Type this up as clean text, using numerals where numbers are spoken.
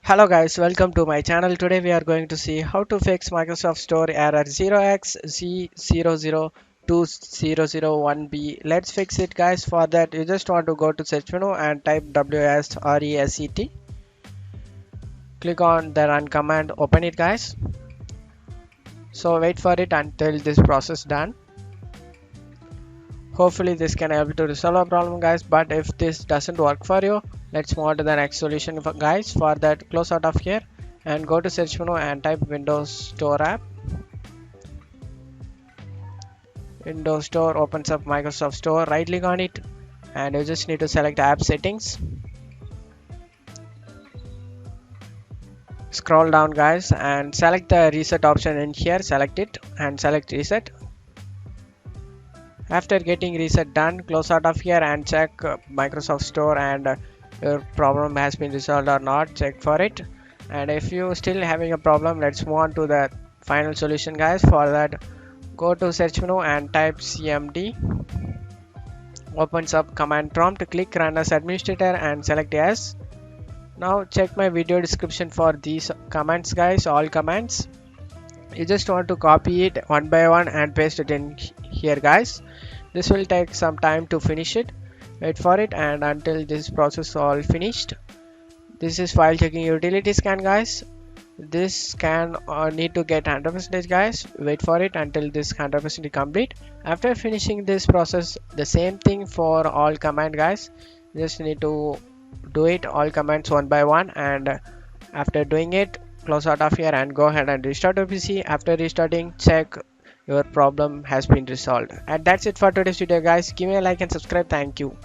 Hello guys, welcome to my channel. Today we are going to see how to fix Microsoft Store error 0xZ0020001B. Let's fix it guys. For that you just want to go to search menu and type WSRESET. Click on the run command, open it guys. So wait for it until this process done. Hopefully this can help to resolve a problem guys, but if this doesn't work for you, let's move on to the next solution guys. For that, close out of here and go to search menu and type Windows Store app. Windows Store opens up Microsoft Store, right click on it and you just need to select app settings. Scroll down guys and select the reset option in here, select it and select reset. After getting reset done, close out of here and check Microsoft Store and your problem has been resolved or not. Check for it, and if you still having a problem, let's move on to the final solution guys. For that, go to search menu and type cmd. Opens up command prompt, click run as administrator and select yes. Now check my video description for these commands guys, all commands. You just want to copy it one by one and paste it in here guys. This will take some time to finish it. Wait for it and until this process all finished. This is file checking utility scan guys. This scan need to get 100% guys. Wait for it until this 100% complete. After finishing this process, the same thing for all command guys. Just need to do it all commands one by one, and after doing it, close out of here and go ahead and restart your PC. After restarting, check your problem has been resolved. And that's it for today's video guys. Give me a like and subscribe. Thank you.